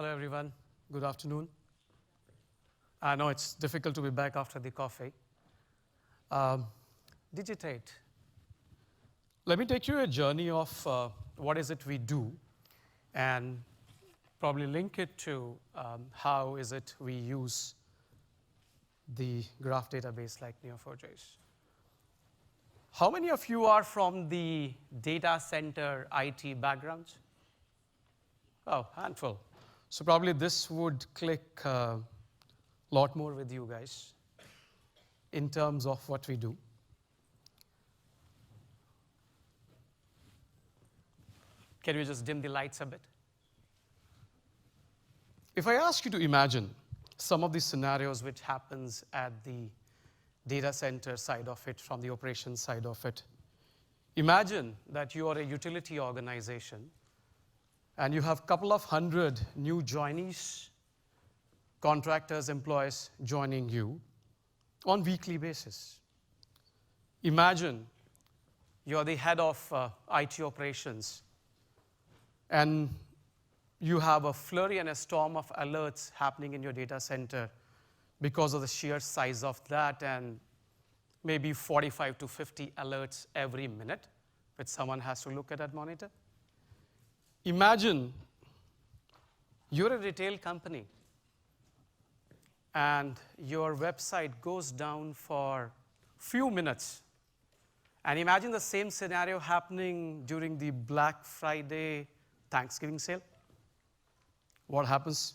Hello, everyone. Good afternoon. I know it's difficult to be back after the coffee. Digitate. Let me take you a journey of what is it we do and probably link it to how is it we use the graph database like Neo4J's. How many of you are from the data center IT backgrounds? Oh, handful. So probably this would click a lot more with you guys in terms of what we do. Can you just dim the lights a bit? If I ask you to imagine some of the scenarios which happens at the data center side of it, from the operations side of it, imagine that you are a utility organization and you have a couple of hundred new joinees, contractors, employees joining you on weekly basis. Imagine you're the head of IT operations and you have a flurry and a storm of alerts happening in your data center because of the sheer size of that, and maybe 45 to 50 alerts every minute, which someone has to look at that monitor. Imagine you're a retail company and your website goes down for few minutes. And imagine the same scenario happening during the Black Friday Thanksgiving sale. What happens?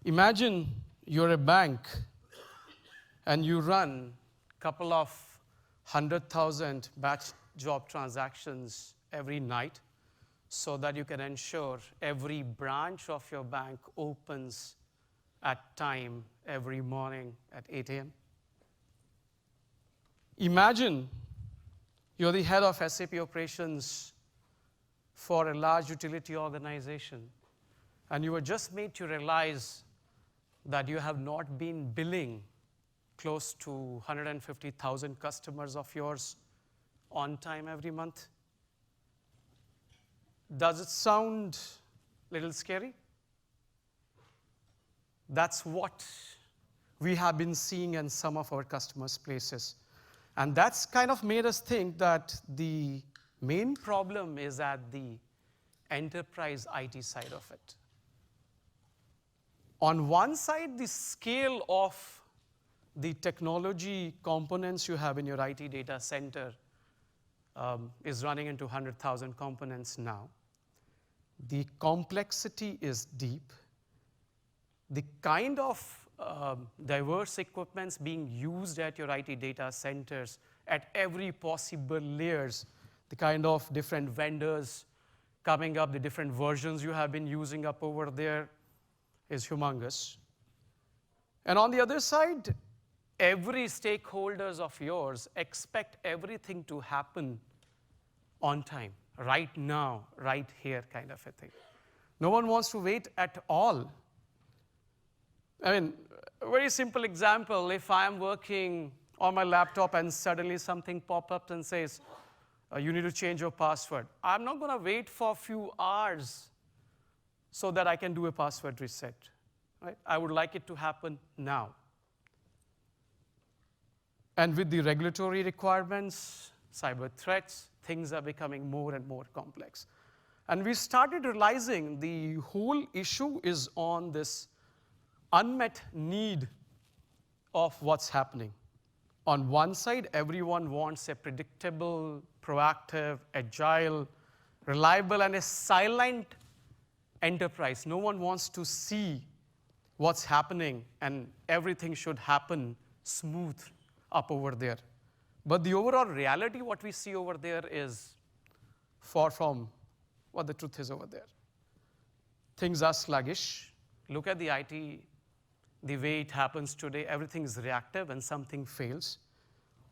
Imagine you're a bank and you run a couple of 100,000 batch job transactions every night so that you can ensure every branch of your bank opens at time every morning at 8 a.m. Imagine you're the head of SAP operations for a large utility organization, and you were just made to realize that you have not been billing close to 150,000 customers of yours on time every month. Does it sound a little scary? That's what we have been seeing in some of our customers' places. And that's kind of made us think that the main problem is at the enterprise IT side of it. On one side, the scale of the technology components you have in your IT data center is running into 100,000 components now. The complexity is deep. The kind of diverse equipments being used at your IT data centers at every possible layers, the kind of different vendors coming up, the different versions you have been using up over there is humongous. And on the other side, every stakeholders of yours expect everything to happen on time, right now, right here kind of a thing. No one wants to wait at all. I mean, a very simple example, if I am working on my laptop and suddenly something pops up and says, you need to change your password. I'm not going to wait for a few hours so that I can do a password reset. Right? I would like it to happen now. And with the regulatory requirements, cyber threats, things are becoming more and more complex. And we started realizing the whole issue is on this unmet need of what's happening. On one side, everyone wants a predictable, proactive, agile, reliable, and a silent enterprise. No one wants to see what's happening, and everything should happen smooth up over there. But the overall reality, what we see over there is far from what the truth is over there. Things are sluggish. Look at the IT, the way it happens today. Everything is reactive and something fails.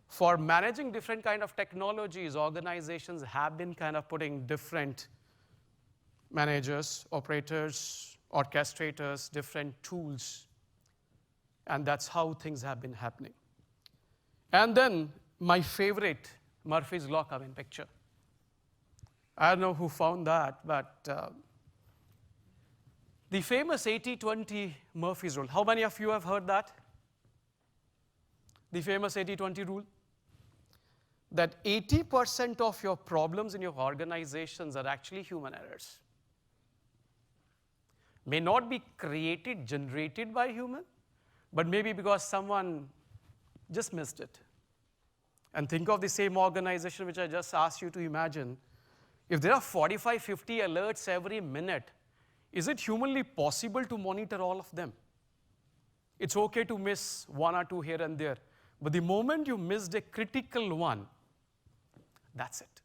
For managing different kind of technologies, organizations have been kind of putting different managers, operators, orchestrators, different tools. And that's how things have been happening. And then my favorite, Murphy's Law, come in picture. I don't know who found that, but The famous 80-20 Murphy's rule. How many of you have heard that? The famous 80-20 rule? That 80% of your problems in your organizations are actually human errors. May not be created, generated by human, but maybe because someone just missed it. And think of the same organization which I just asked you to imagine. If there are 45, 50 alerts every minute, is it humanly possible to monitor all of them? It's okay to miss one or two here and there, but the moment you missed a critical one, that's it.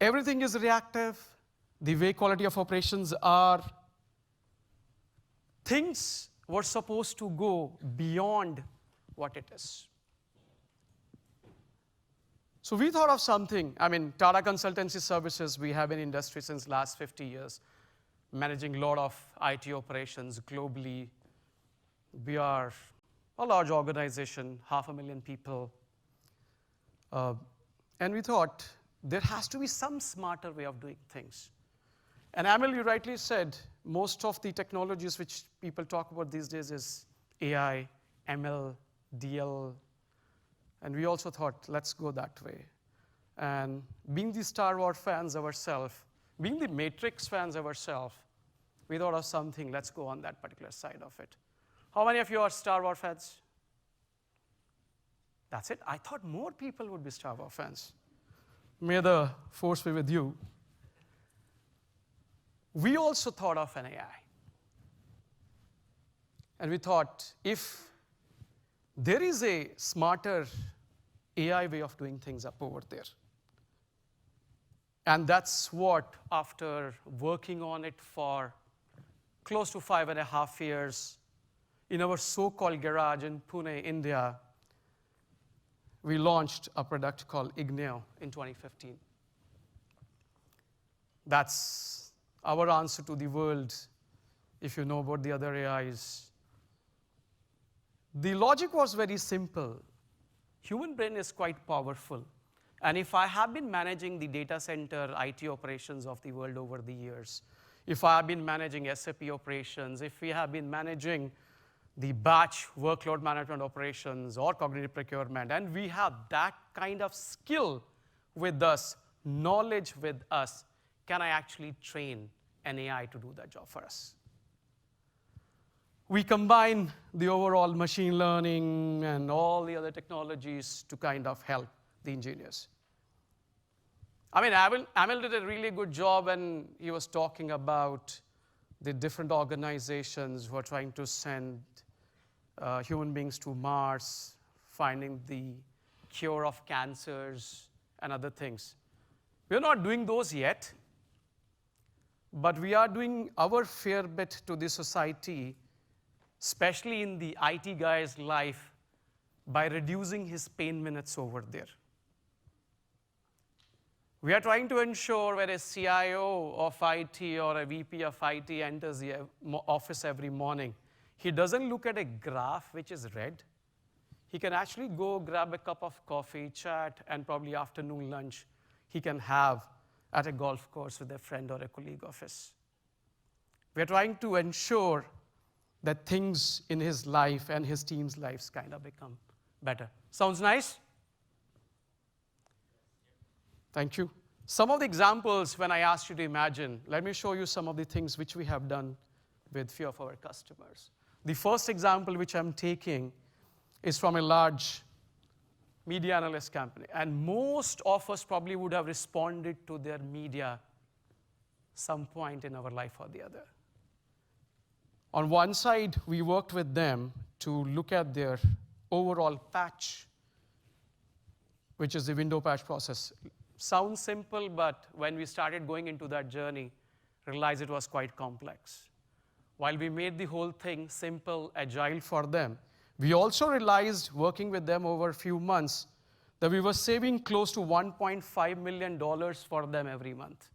Everything is reactive. The way quality of operations are, things were supposed to go beyond what it is. So we thought of something. I mean, Tata Consultancy Services, we have been in industry since last 50 years, managing a lot of IT operations globally. We are a large organization, 500,000 people. And we thought there has to be some smarter way of doing things. And Amel, you rightly said, most of the technologies which people talk about these days is AI, ML, DL. And we also thought, let's go that way. And being the Star Wars fans ourselves, being the Matrix fans ourselves, we thought of something, let's go on that particular side of it. How many of you are Star Wars fans? That's it. I thought more people would be Star Wars fans. May the force be with you. We also thought of an AI. And we thought, if there is a smarter AI way of doing things up over there. And that's what, after working on it for close to 5.5 years, in our so-called garage in Pune, India, we launched a product called Igneo in 2015. That's our answer to the world, if you know about the other AIs. The logic was very simple. Human brain is quite powerful. And if I have been managing the data center IT operations of the world over the years, if I have been managing SAP operations, if we have been managing the batch workload management operations or cognitive procurement, and we have that kind of skill with us, knowledge with us, can I actually train an AI to do that job for us? We combine the overall machine learning and all the other technologies to kind of help the engineers. I mean, Amel did a really good job when he was talking about the different organizations who are trying to send human beings to Mars, finding the cure of cancers and other things. We're not doing those yet, but we are doing our fair bit to the society, especially in the IT guy's life, by reducing his pain minutes over there. We are trying to ensure when a CIO of IT or a VP of IT enters the office every morning, he doesn't look at a graph which is red. He can actually go grab a cup of coffee, chat, and probably afternoon lunch he can have at a golf course with a friend or a colleague of his. We're trying to ensure that things in his life and his team's lives kind of become better. Sounds nice? Thank you. Some of the examples when I asked you to imagine, let me show you some of the things which we have done with few of our customers. The first example which I'm taking is from a large media analyst company. And most of us probably would have responded to their media some point in our life or the other. On one side, we worked with them to look at their overall patch, which is the window patch process. Sounds simple, but when we started going into that journey, realized it was quite complex. While we made the whole thing simple, agile for them, we also realized, working with them over a few months, that we were saving close to $1.5 million for them every month.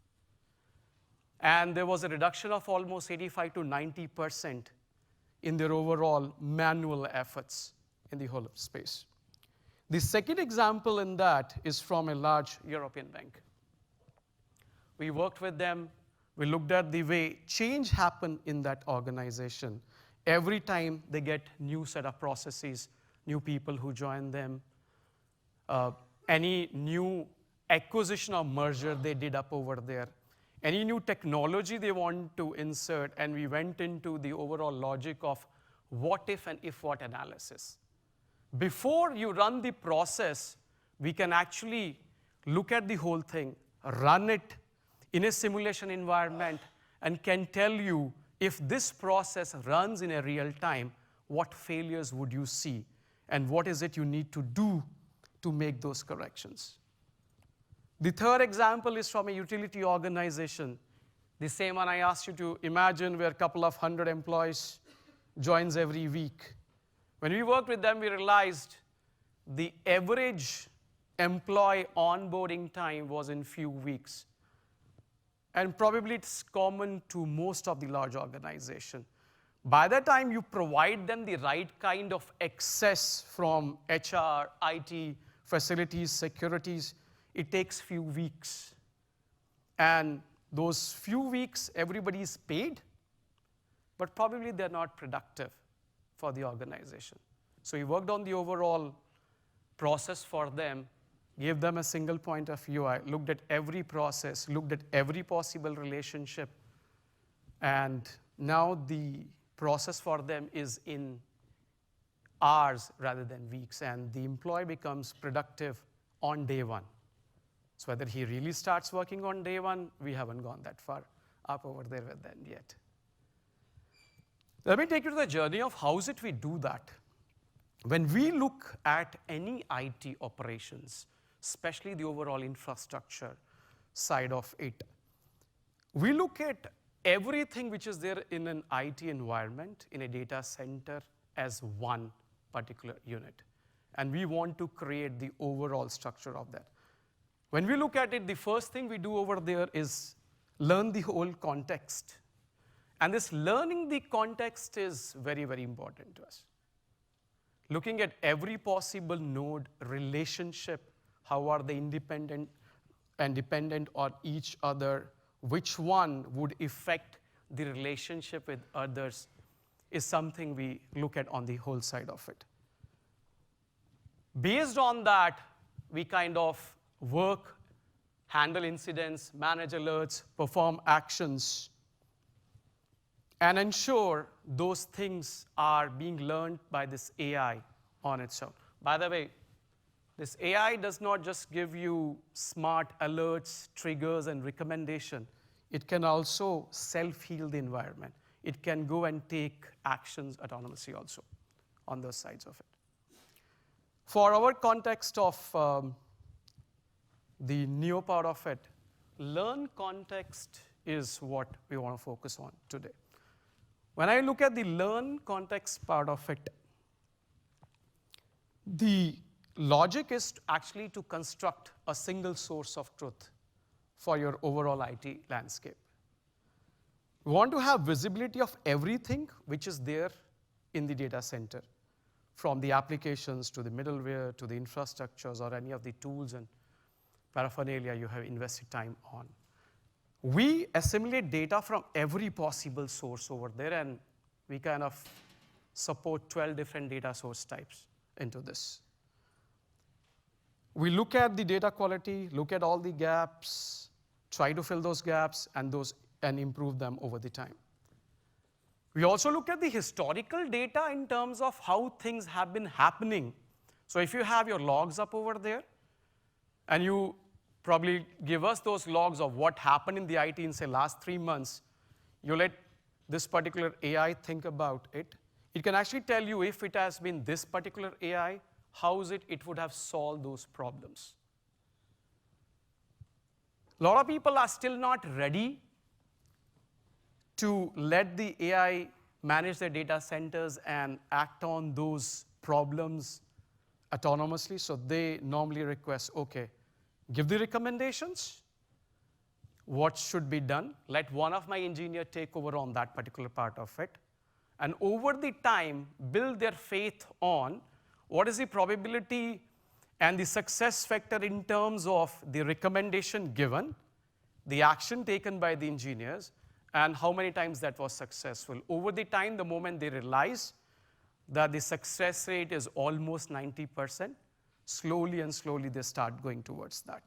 And there was a reduction of almost 85 to 90% in their overall manual efforts in the whole space. The second example in that is from a large European bank. We worked with them We looked at the way change happen in that organization. Every time they get new set of processes, new people who join them, any new acquisition or merger they did up over there, any new technology they want to insert, and we went into the overall logic of what if and if what analysis. Before you run the process, we can actually look at the whole thing, run it in a simulation environment, and can tell you if this process runs in a real time, what failures would you see, and what is it you need to do to make those corrections. The third example is from a utility organization. The same one I asked you to imagine, where a couple of hundred employees joins every week. When we worked with them, we realized the average employee onboarding time was in few weeks. And probably it's common to most of the large organizations. By the time you provide them the right kind of access from HR, IT, facilities, securities, it takes few weeks. And those few weeks, everybody is paid, but probably they're not productive for the organization. So we worked on the overall process for them, gave them a single point of view. I looked at every process, looked at every possible relationship, and now the process for them is in hours rather than weeks, and the employee becomes productive on day one. So whether he really starts working on day one, we haven't gone that far up over there with them yet. Let me take you to the journey of how is it we do that. When we look at any IT operations, especially the overall infrastructure side of it, we look at everything which is there in an IT environment, in a data center, as one particular unit. And we want to create the overall structure of that. When we look at it, the first thing we do over there is learn the whole context. And this learning the context is very, very important to us. Looking at every possible node, relationship, how are they independent and dependent on each other, which one would affect the relationship with others, is something we look at on the whole side of it. Based on that, we kind of work, handle incidents, manage alerts, perform actions, and ensure those things are being learned by this AI on its own. By the way, this AI does not just give you smart alerts, triggers, and recommendation. It can also self-heal the environment. It can go and take actions autonomously also on those sides of it. For our context of the Neo part of it, learn context is what we want to focus on today. When I look at the learn context part of it, the logic is actually to construct a single source of truth for your overall IT landscape. We want to have visibility of everything which is there in the data center, from the applications to the middleware to the infrastructures or any of the tools and paraphernalia you have invested time on. We assimilate data from every possible source over there, and we kind of support 12 different data source types into this. We look at the data quality, look at all the gaps, try to fill those gaps and improve them over the time. We also look at the historical data in terms of how things have been happening. So if you have your logs up over there, and you probably give us those logs of what happened in the IT in, say, last 3 months, you let this particular AI think about it. It can actually tell you if it has been this particular AI, how is it would have solved those problems. A lot of people are still not ready to let the AI manage their data centers and act on those problems autonomously, so they normally request, okay, give the recommendations, what should be done, let one of my engineers take over on that particular part of it, and over the time, build their faith on what is the probability and the success factor in terms of the recommendation given, the action taken by the engineers, and how many times that was successful. Over the time, the moment they realize that the success rate is almost 90%, slowly and slowly they start going towards that.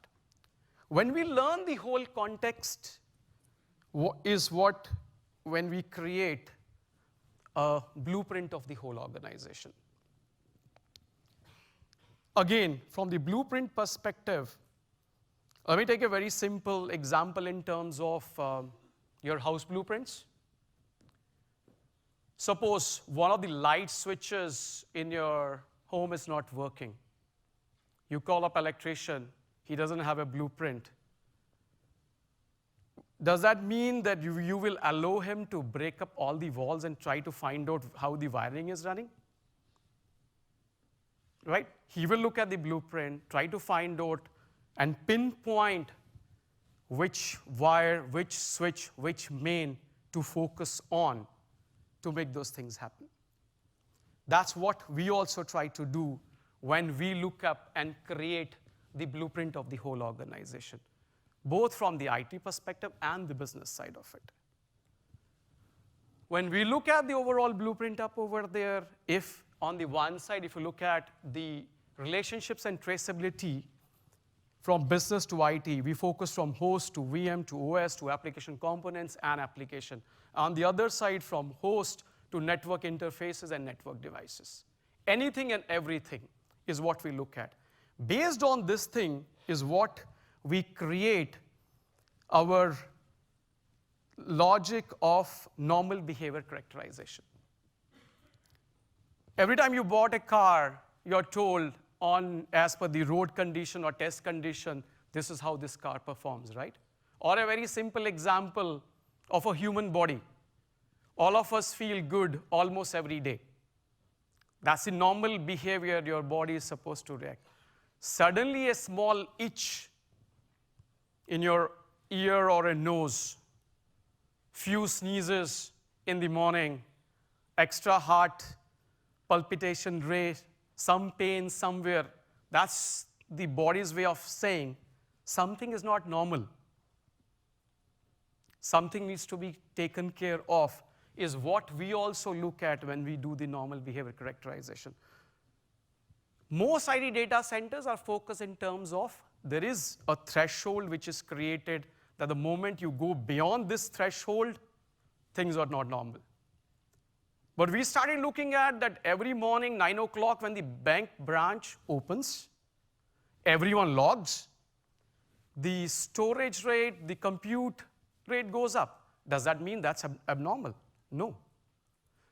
When we learn the whole context is what when we create a blueprint of the whole organization. Again, from the blueprint perspective, let me take a very simple example in terms of your house blueprints. Suppose one of the light switches in your home is not working. You call up electrician, he doesn't have a blueprint. Does that mean that you will allow him to break up all the walls and try to find out how the wiring is running? Right? He will look at the blueprint, try to find out and pinpoint which wire, which switch, which main to focus on to make those things happen. That's what we also try to do when we look up and create the blueprint of the whole organization, both from the IT perspective and the business side of it. When we look at the overall blueprint up over there, if on the one side, if you look at the relationships and traceability from business to IT, we focus from host to VM to OS to application components and application. On the other side, from host to network interfaces and network devices. Anything and everything is what we look at. Based on this thing is what we create our logic of normal behavior characterization. Every time you bought a car, you're told as per the road condition or test condition, this is how this car performs, right? Or a very simple example of a human body. All of us feel good almost every day. That's the normal behavior your body is supposed to react. Suddenly a small itch in your ear or a nose, few sneezes in the morning, extra heart palpitation rate, some pain somewhere, that's the body's way of saying something is not normal. Something needs to be taken care of is what we also look at when we do the normal behavior characterization. Most IT data centers are focused in terms of there is a threshold which is created that the moment you go beyond this threshold, things are not normal. But we started looking at that every morning, 9 o'clock, when the bank branch opens, everyone logs, the storage rate, the compute rate goes up. Does that mean that's abnormal? No.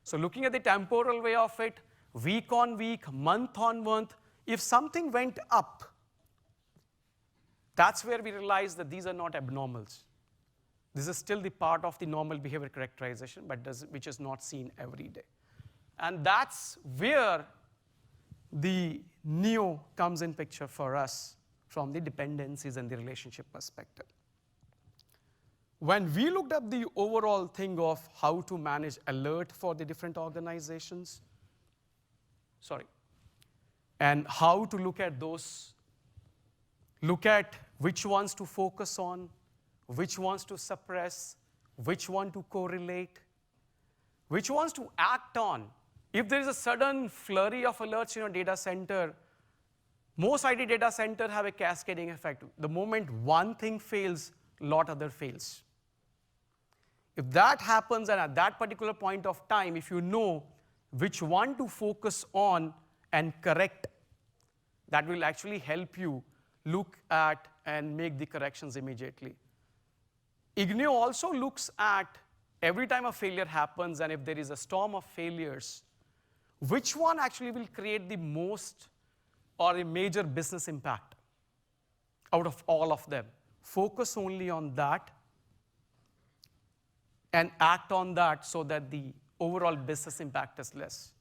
So looking at the temporal way of it, week on week, month on month, if something went up, that's where we realize that these are not abnormals. This is still the part of the normal behavior characterization, but which is not seen every day. And that's where the Neo comes in picture for us from the dependencies and the relationship perspective. When we looked at the overall thing of how to manage alert for the different organizations, and how to look at those, look at which ones to focus on, which ones to suppress, which one to correlate, which ones to act on. If there is a sudden flurry of alerts in your data center, most IT data centers have a cascading effect. The moment one thing fails, a lot other fails. If that happens, and at that particular point of time, if you know which one to focus on and correct, that will actually help you look at and make the corrections immediately. Ignio also looks at every time a failure happens, and if there is a storm of failures, which one actually will create the most or a major business impact out of all of them. Focus only on that and act on that so that the overall business impact is less.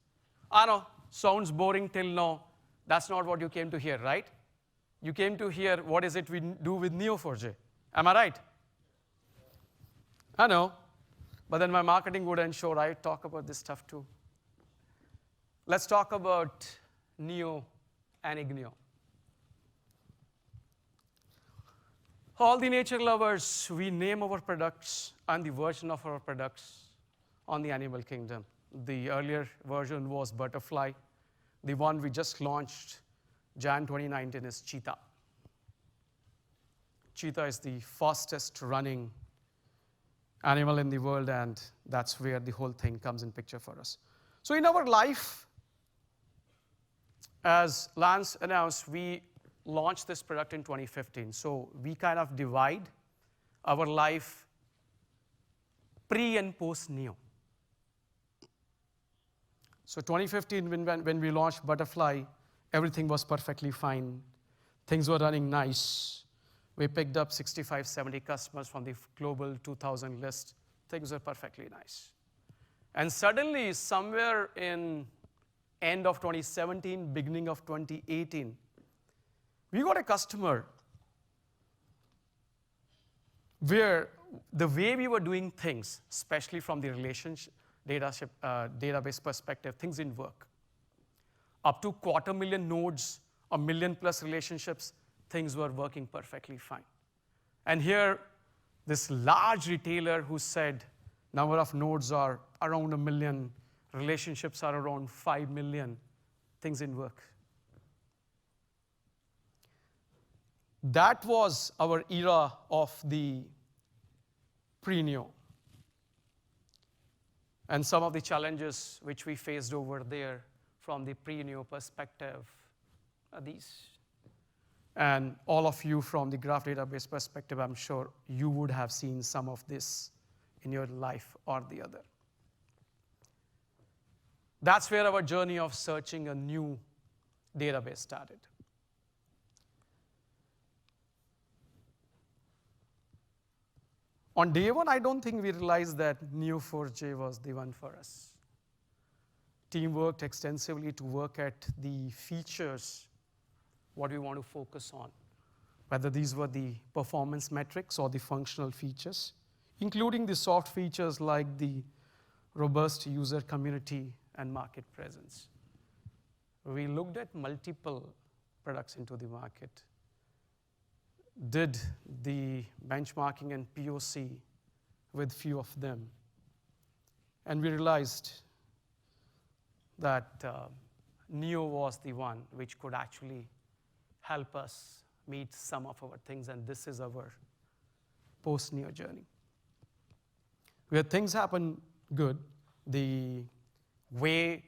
I know, sounds boring till now. That's not what you came to hear, right? You came to hear what is it we do with Neo4J. Am I right? I know, but then my marketing would ensure I talk about this stuff too. Let's talk about Neo and Ignio. All the nature lovers, we name our products and the version of our products on the animal kingdom. The earlier version was butterfly. The one we just launched, Jan 2019, is cheetah. Cheetah is the fastest running animal in the world, and that's where the whole thing comes in picture for us. So in our life, as Lance announced, we launched this product in 2015. So we kind of divide our life pre and post Neo. So 2015, when we launched Butterfly, everything was perfectly fine. Things were running nice. We picked up 65, 70 customers from the global 2,000 list. Things were perfectly nice. And suddenly, somewhere in end of 2017, beginning of 2018, we got a customer where the way we were doing things, especially from the relationship database perspective, things didn't work. Up to 250,000 nodes, 1 million plus relationships, things were working perfectly fine. And here, this large retailer who said number of nodes are around 1 million, relationships are around 5 million, things didn't work. That was our era of the pre-Neo. And some of the challenges which we faced over there from the pre-Neo perspective are these. And all of you from the graph database perspective, I'm sure you would have seen some of this in your life or the other. That's where our journey of searching a new database started. On day one, I don't think we realized that Neo4J was the one for us. Team worked extensively to work at the features, what we want to focus on, whether these were the performance metrics or the functional features, including the soft features like the robust user community and market presence. We looked at multiple products into the market, did the benchmarking and POC with few of them, and we realized that Neo was the one which could actually help us meet some of our things, and this is our post-Neo journey. Where things happen good, the way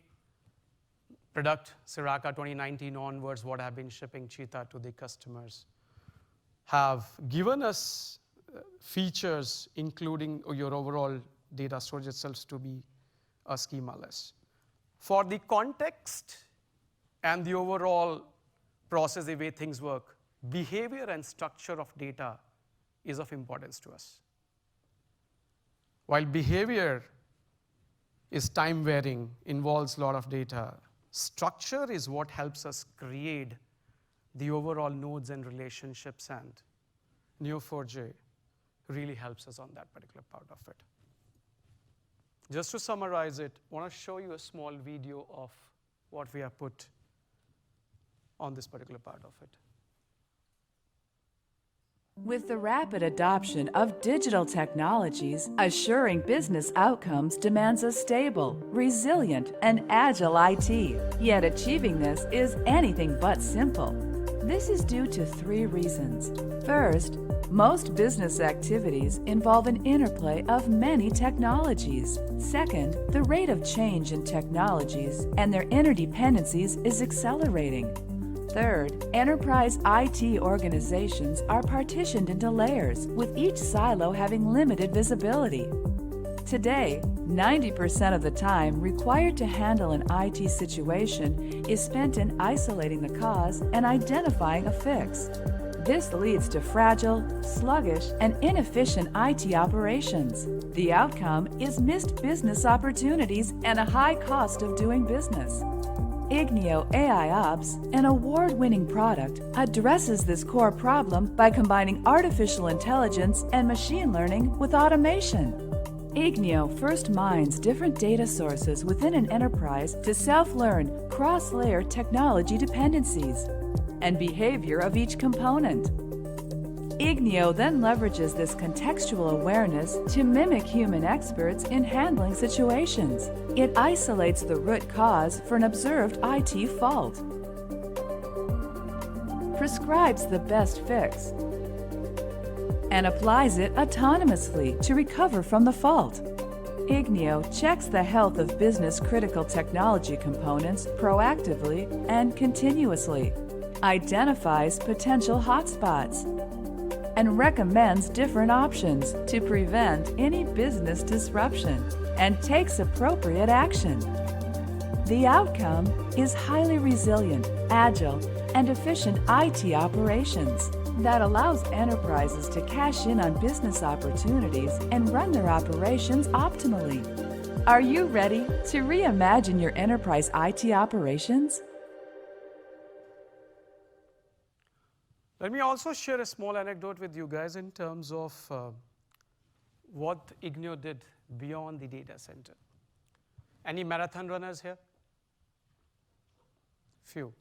product Siraka 2019 onwards, what have been shipping Cheetah to the customers, have given us features including your overall data storage itself to be a schemaless. For the context and the overall process, the way things work, behavior and structure of data is of importance to us. While behavior is time varying, involves a lot of data, structure is what helps us create the overall nodes and relationships, and Neo4J really helps us on that particular part of it. Just to summarize it, I want to show you a small video of what we have put on this particular part of it. With the rapid adoption of digital technologies, assuring business outcomes demands a stable, resilient, and agile IT. Yet achieving this is anything but simple. This is due to 3 reasons. First, most business activities involve an interplay of many technologies. Second, the rate of change in technologies and their interdependencies is accelerating. Third, enterprise IT organizations are partitioned into layers, with each silo having limited visibility. Today, 90% of the time required to handle an IT situation is spent in isolating the cause and identifying a fix. This leads to fragile, sluggish, and inefficient IT operations. The outcome is missed business opportunities and a high cost of doing business. Ignio AIOps, an award-winning product, addresses this core problem by combining artificial intelligence and machine learning with automation. Ignio first mines different data sources within an enterprise to self-learn cross-layer technology dependencies and behavior of each component. Ignio then leverages this contextual awareness to mimic human experts in handling situations. It isolates the root cause for an observed IT fault, prescribes the best fix, and applies it autonomously to recover from the fault. Ignio checks the health of business-critical technology components proactively and continuously, identifies potential hotspots, and recommends different options to prevent any business disruption, and takes appropriate action. The outcome is highly resilient, agile, and efficient IT operations that allows enterprises to cash in on business opportunities and run their operations optimally. Are you ready to reimagine your enterprise IT operations? Let me also share a small anecdote with you guys in terms of what Ignio did beyond the data center. Any marathon runners here? Few.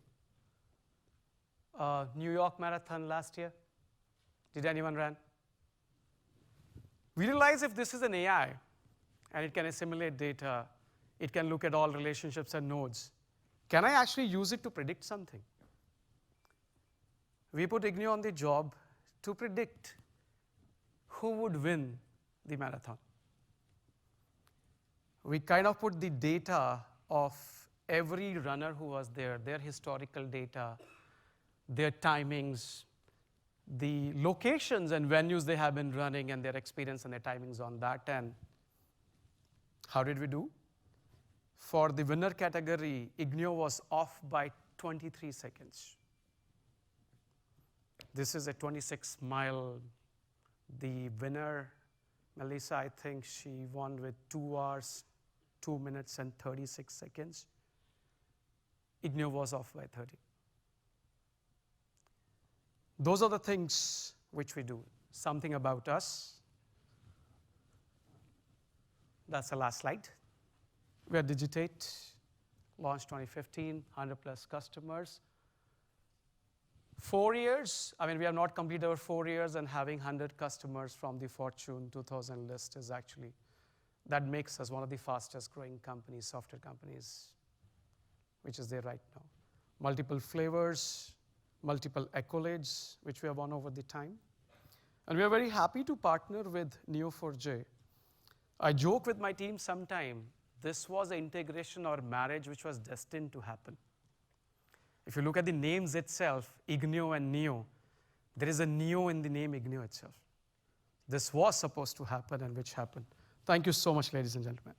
New York Marathon last year. Did anyone run? We realize if this is an AI and it can assimilate data, it can look at all relationships and nodes. Can I actually use it to predict something? We put Ignio on the job to predict who would win the marathon. We kind of put the data of every runner who was there, their historical data, their timings, the locations and venues they have been running, and their experience and their timings on that. And how did we do? For the winner category, Ignio was off by 23 seconds. This is a 26-mile. The winner, Melissa, I think she won with 2 hours, 2 minutes, and 36 seconds. Ignio was off by 30. Those are the things which we do. Something about us. That's the last slide. We are Digitate, launched 2015, 100+ customers. 4 years, I mean, we have not completed our 4 years, and having 100 customers from the Fortune 2000 list is actually, that makes us one of the fastest growing companies, software companies, which is there right now. Multiple flavors, multiple accolades, which we have won over the time. And we are very happy to partner with Neo4J. I joke with my team sometime, this was an integration or marriage which was destined to happen. If you look at the names itself, Ignio and Neo, there is a Neo in the name Ignio itself. This was supposed to happen, and which happened. Thank you so much, ladies and gentlemen.